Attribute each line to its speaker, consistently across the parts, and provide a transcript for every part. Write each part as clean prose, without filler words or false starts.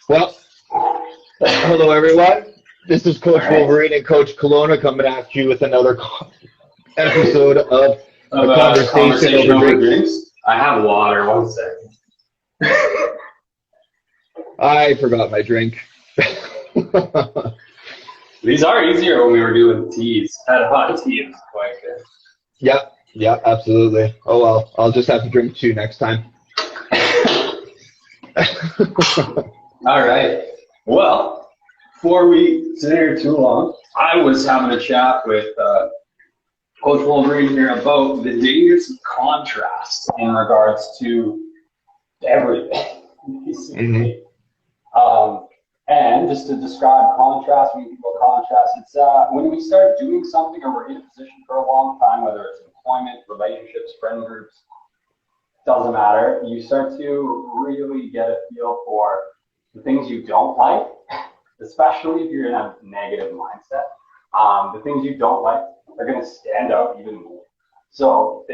Speaker 1: Well, hello everyone. This is Coach Wolverine and Coach Kelowna coming at you with another episode of a conversation over drinks.
Speaker 2: I have water. 1 second.
Speaker 1: I forgot my drink.
Speaker 2: These are easier when we were doing teas. Had a hot tea. It was quite good.
Speaker 1: Yep, absolutely. Oh well, I'll just have to drink 2 next time.
Speaker 2: All right. Well, before we sit here too long, I was having a chat with Coach Wolverine here about the dangerous contrast in regards to everything. And just to describe contrast, when people contrast, it's when we start doing something or we're in a position for a long time, whether it's employment, relationships, friend groups, doesn't matter. You start to really get a feel for the things you don't like, especially if you're in a negative mindset. The things you don't like are going to stand out even more. So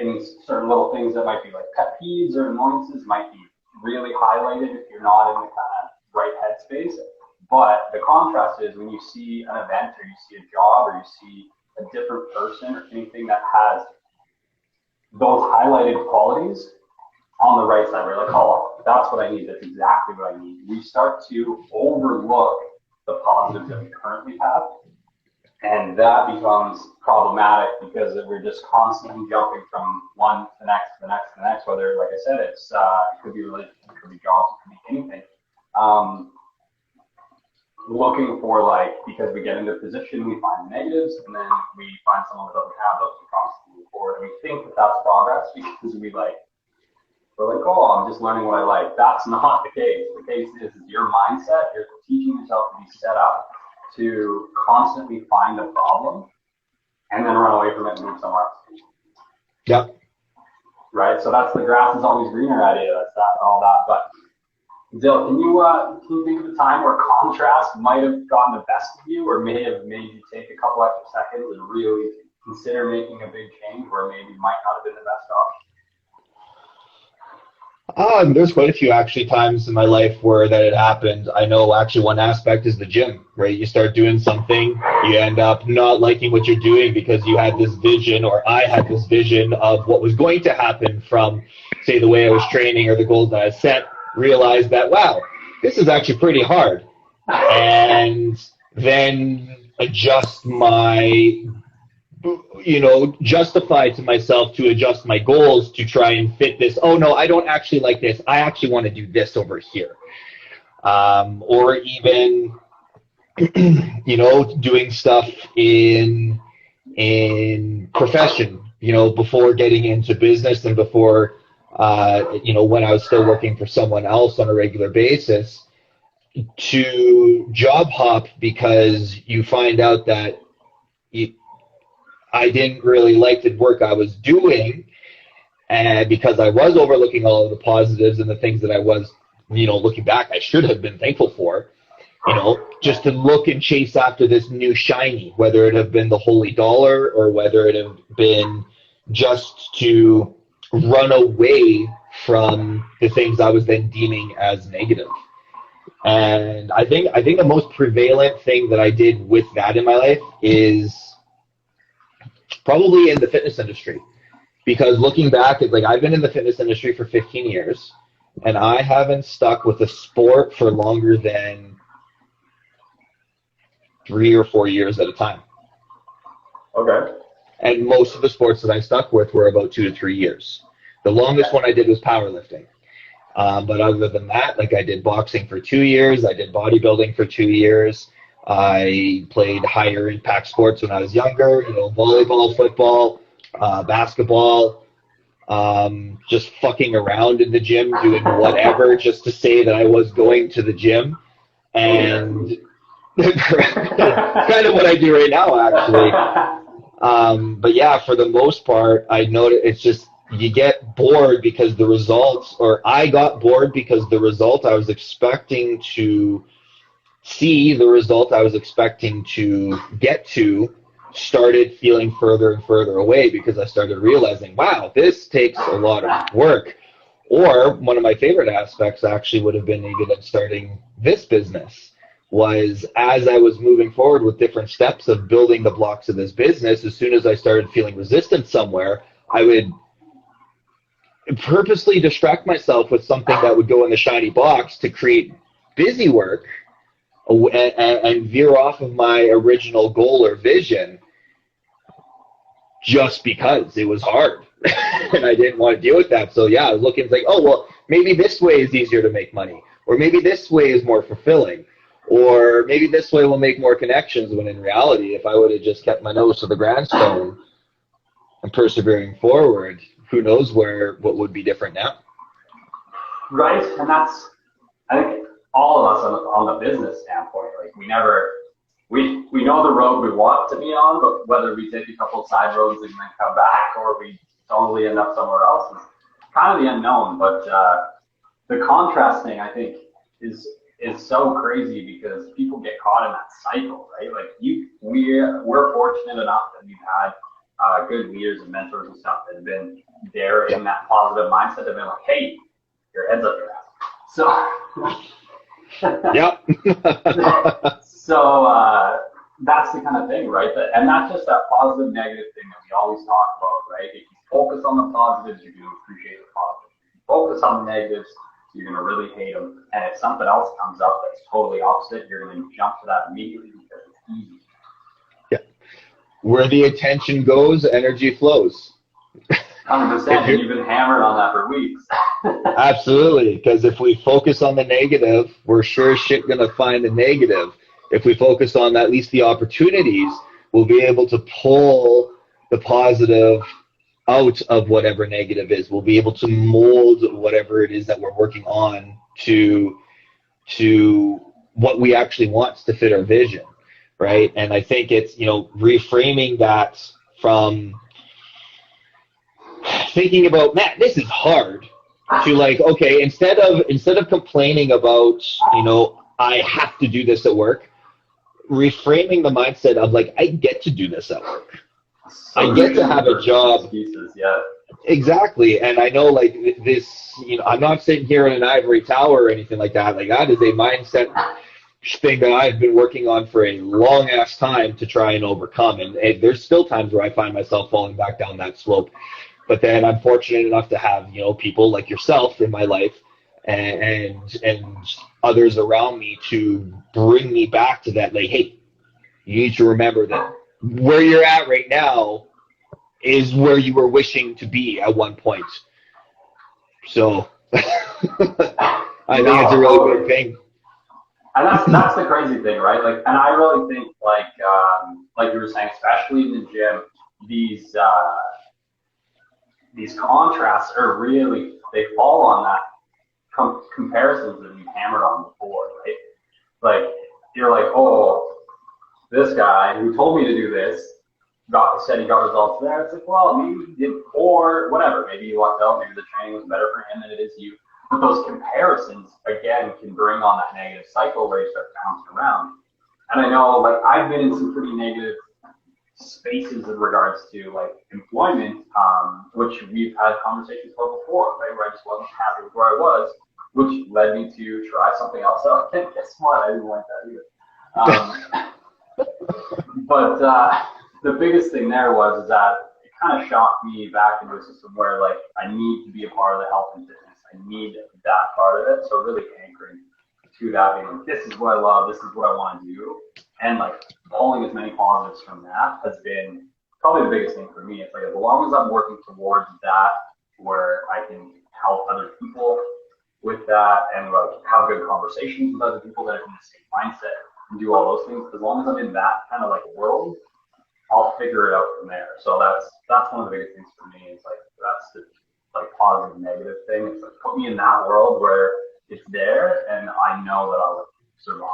Speaker 2: certain little things that might be like pet peeves or annoyances might be really highlighted if you're not in the kind of right headspace. But the contrast is when you see an event or you see a job or you see a different person or anything that has those highlighted qualities on the right side, we're like, oh, that's what I need. That's exactly what I need. We start to overlook the positives that we currently have. And that becomes problematic because we're just constantly jumping from one to the next, to the next, to the next. Whether, like I said, it could be relationships, it could be jobs, it could be anything. Looking for because we get into a position, we find negatives, and then we find someone that doesn't have those to constantly move forward. And we think that that's progress because we're like, oh, I'm just learning what I like. That's not the case. The case is your mindset. You're teaching yourself to be set up to constantly find a problem and then run away from it and move somewhere else.
Speaker 1: Yep.
Speaker 2: Right? So that's the grass is always greener idea. That's that and all that. But Dill, can you think of a time where contrast might have gotten the best of you or may have made you take a couple extra seconds and really consider making a big change where maybe might not have been the best option?
Speaker 1: There's quite a few actually times in my life where that had happened. I know actually one aspect is the gym, right? You start doing something, you end up not liking what you're doing because you had this vision, or I had this vision of what was going to happen from, say, the way I was training or the goals that I set, realized that, wow, this is actually pretty hard. And then adjust justify to myself to adjust my goals to try and fit this. Oh no, I don't actually like this. I actually want to do this over here. Or even, doing stuff in profession, before getting into business and before, when I was still working for someone else on a regular basis, to job hop because you find out that I didn't really like the work I was doing, and because I was overlooking all of the positives and the things that I was, looking back, I should have been thankful for, just to look and chase after this new shiny, whether it have been the holy dollar or whether it have been just to run away from the things I was then deeming as negative. And I think the most prevalent thing that I did with that in my life is probably in the fitness industry, because looking back, I've been in the fitness industry for 15 years, and I haven't stuck with a sport for longer than 3 or 4 years at a time.
Speaker 2: Okay.
Speaker 1: And most of the sports that I stuck with were about 2 to 3 years. The longest one I did was powerlifting. But other than that, I did boxing for 2 years, I did bodybuilding for 2 years. I played higher impact sports when I was younger, volleyball, football, basketball, just fucking around in the gym, doing whatever just to say that I was going to the gym. And kind of what I do right now, actually. But yeah, for the most part, I noticed it's just, you get bored because the results, or I got bored because the result I was expecting to see, the result I was expecting to get to, started feeling further and further away because I started realizing, wow, this takes a lot of work. Or one of my favorite aspects actually would have been even in starting this business was as I was moving forward with different steps of building the blocks of this business, as soon as I started feeling resistance somewhere, I would purposely distract myself with something that would go in the shiny box to create busy work and veer off of my original goal or vision just because it was hard and I didn't want to deal with that. So yeah, I was looking like, oh, well, maybe this way is easier to make money, or maybe this way is more fulfilling, or maybe this way will make more connections, when in reality, if I would have just kept my nose to the grindstone and persevering forward, who knows what would be different now.
Speaker 2: Right, and that's, I think all of us on the business standpoint, like we know the road we want to be on, but whether we take a couple of side roads and then come back, or we totally end up somewhere else, is kind of the unknown. But the contrast thing, I think, is so crazy because people get caught in that cycle, right? Like we're fortunate enough that we've had good leaders and mentors and stuff that have been there in that positive mindset. Have been like, hey, your head's up your ass. So,
Speaker 1: yep.
Speaker 2: So that's the kind of thing, right? And that's just that positive, negative thing that we always talk about, right? If you focus on the positives, you're going to appreciate the positives. If you focus on the negatives, you're going to really hate them. And if something else comes up that's totally opposite, you're going to jump to that immediately because it's easy.
Speaker 1: Yeah. Where the attention goes, energy flows.
Speaker 2: 100%, and you've been hammered on that for weeks.
Speaker 1: Absolutely, because if we focus on the negative, we're sure as shit going to find the negative. If we focus on at least the opportunities, we'll be able to pull the positive out of whatever negative is. We'll be able to mold whatever it is that we're working on to what we actually want to fit our vision, right? And I think it's, reframing that from thinking about, Matt, this is hard, to like, okay, instead of complaining about, I have to do this at work, reframing the mindset of like, I get to do this at work. So I get to have a job.
Speaker 2: Excuses, yeah.
Speaker 1: Exactly. And I know like this, I'm not sitting here in an ivory tower or anything like that. Like that is a mindset thing that I've been working on for a long ass time to try and overcome. And there's still times where I find myself falling back down that slope. But then I'm fortunate enough to have, people like yourself in my life and others around me to bring me back to that, like, hey, you need to remember that where you're at right now is where you were wishing to be at one point. So I think it's a really big thing.
Speaker 2: And that's the crazy thing, right? Like, and I really think like you were saying, especially in the gym, these contrasts are really, they fall on that comparisons that we've hammered on before, right? Like, you're like, oh, this guy who told me to do this said he got results there. It's like, well, maybe he did, or whatever. Maybe he lucked out. Maybe the training was better for him than it is you. But those comparisons, again, can bring on that negative cycle where you start bouncing around. And I know, like, I've been in some pretty negative spaces in regards to like employment, which we've had conversations about before, right? Where I just wasn't happy with where I was, which led me to try something else out. And guess what? I didn't like that either. But the biggest thing there was that it kind of shocked me back into a system where like I need to be a part of the health and fitness. I need that part of it. So really anchoring to that, being like, this is what I love. This is what I want to do. And like pulling as many positives from that has been probably the biggest thing for me. It's like, as long as I'm working towards that, where I can help other people with that and like have good conversations with other people that are in the same mindset and do all those things, as long as I'm in that kind of like world, I'll figure it out from there. So that's one of the biggest things for me. Is like, that's the like positive negative thing. It's like, put me in that world where it's there and I know that I'll survive.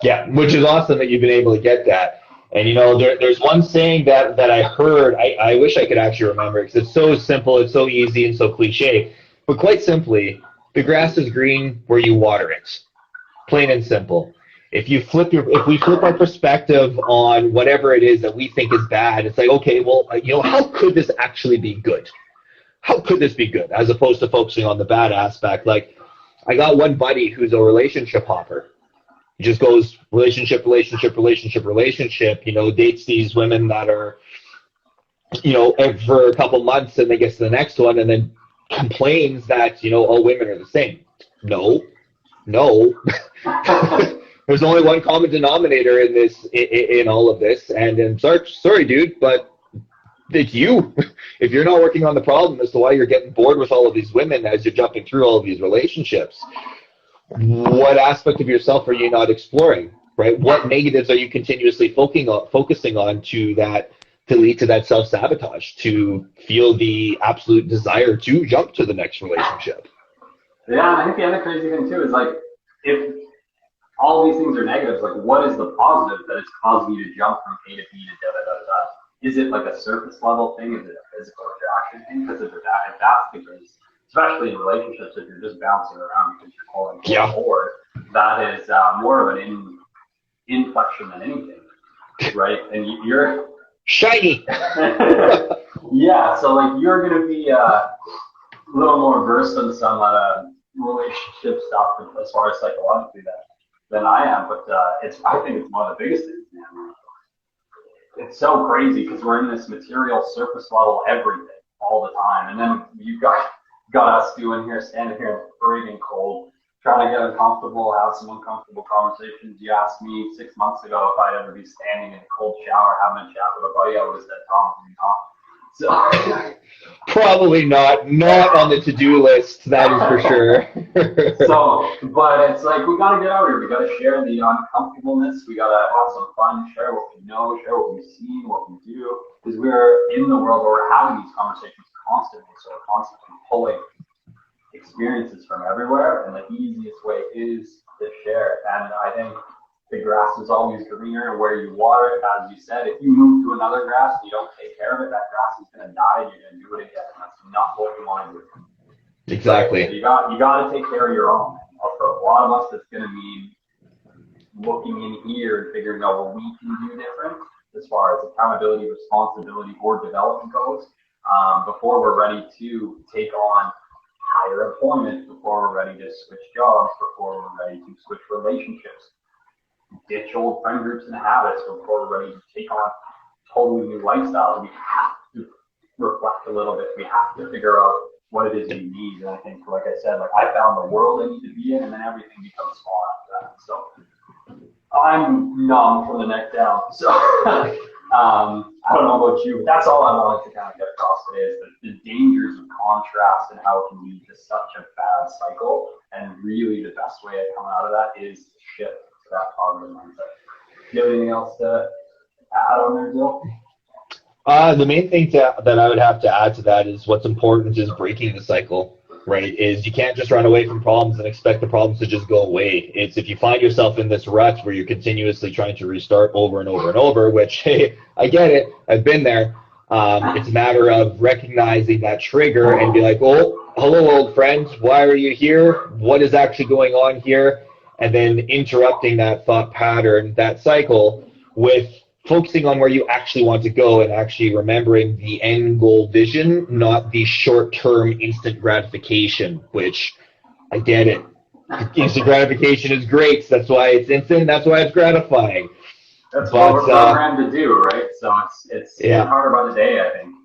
Speaker 1: Yeah, which is awesome that you've been able to get that. And there's one saying that I heard, I wish I could actually remember it because it's so simple, it's so easy and so cliche, but quite simply, the grass is green where you water it. Plain and simple. If we flip our perspective on whatever it is that we think is bad, it's like, okay, well, how could this actually be good? how could this be good, as opposed to focusing on the bad aspect. Like, I got one buddy who's a relationship hopper. He just goes relationship, relationship, relationship, relationship, dates these women that are, for a couple months, and then gets to the next one and then complains that, all women are the same. No. There's only one common denominator in this, in all of this. And I'm sorry, dude, but it's you. If you're not working on the problem as to why you're getting bored with all of these women as you're jumping through all of these relationships, what aspect of yourself are you not exploring, right? What negatives are you continuously focusing on to lead to that self-sabotage, to feel the absolute desire to jump to the next relationship?
Speaker 2: Yeah, and I think the other crazy thing too is, like, if all these things are negatives, like, what is the positive that is causing you to jump from A to B to da da da da? Is it like a surface level thing? Is it a physical attraction thing? Because if that's the case, especially in relationships, if you're just bouncing around because you're calling forward, that is more of an inflection than anything, right? And you're
Speaker 1: shiny.
Speaker 2: Yeah, so like you're gonna be a little more versed in some relationship stuff as far as psychologically than I am, but I think it's one of the biggest things, man. It's so crazy because we're in this material surface level everything all the time, and then you got us standing here in the freezing cold, trying to get uncomfortable, have some uncomfortable conversations. You asked me 6 months ago if I'd ever be standing in a cold shower having a chat with a buddy. I would have said, Tom, so
Speaker 1: probably not on the to-do list, that is for sure.
Speaker 2: But it's like, we got to get out here. We got to share the uncomfortableness. We got to have some fun, share what we know, share what we've seen, what we do, because we're in the world where we're having these conversations constantly. So we're constantly pulling experiences from everywhere, and the easiest way is to share. And I think the grass is always greener where you water it. As you said, if you move to another grass and you don't take care of it, that grass is going to die and you're going to do it again. That's not what you want to do.
Speaker 1: Exactly.
Speaker 2: So you got to take care of your own. For a lot of us, that's going to mean looking in here and figuring out what we can do different as far as accountability, responsibility, or development goes, before we're ready to take on higher employment, before we're ready to switch jobs, before we're ready to switch relationships, ditch old friend groups and habits, before we're ready to take on totally new lifestyles. We have to reflect a little bit. We have to figure out what it is we need. And I think, like I said, like, I found the world I need to be in, and then everything becomes small after that. So I'm numb from the neck down. So I don't know about you, but that's all I wanted to kind of get across today, is the dangers of contrast and how it can lead to such a bad cycle. And really the best way of coming out of that is to shift to that positive mindset. Do you have anything else to add on there, Bill?
Speaker 1: The main thing that I would have to add to that is what's important is breaking the cycle, right? Is you can't just run away from problems and expect the problems to just go away. It's if you find yourself in this rut where you're continuously trying to restart over and over and over, which, hey, I get it. I've been there. It's a matter of recognizing that trigger and be like, oh, hello, old friend. Why are you here? What is actually going on here? And then interrupting that thought pattern, that cycle, with focusing on where you actually want to go and actually remembering the end goal vision, not the short-term instant gratification, which I get it. Instant gratification is great. That's why it's instant. That's why it's gratifying.
Speaker 2: That's what we're programmed to do, right? So it's harder by the day, I think.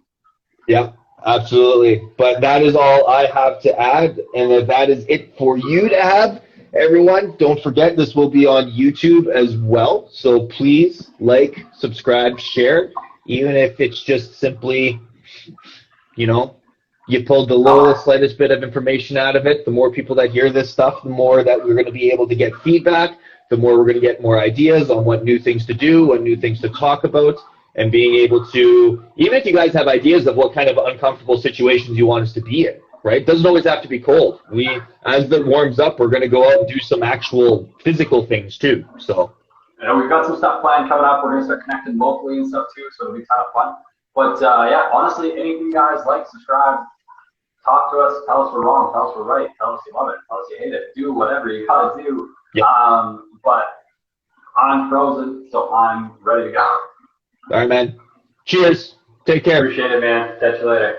Speaker 1: Yeah, absolutely. But that is all I have to add. And if that is it for you to have, everyone, don't forget this will be on YouTube as well. So please like, subscribe, share, even if it's just simply, you pulled the slightest bit of information out of it. The more people that hear this stuff, the more that we're going to be able to get feedback, the more we're going to get more ideas on what new things to do, what new things to talk about, and being able to, even if you guys have ideas of what kind of uncomfortable situations you want us to be in, right? It doesn't always have to be cold. As it warms up, we're going to go out and do some actual physical things too. So,
Speaker 2: we've got some stuff planned coming up. We're going to start connecting locally and stuff too, so it'll be kind of fun. But honestly, anything you guys like, subscribe, talk to us, tell us we're wrong, tell us we're right, tell us you love it, tell us you hate it, do whatever you got to do. Yep. But I'm frozen, so I'm ready to go.
Speaker 1: All right, man. Cheers. Take care.
Speaker 2: Appreciate it, man. Catch you later.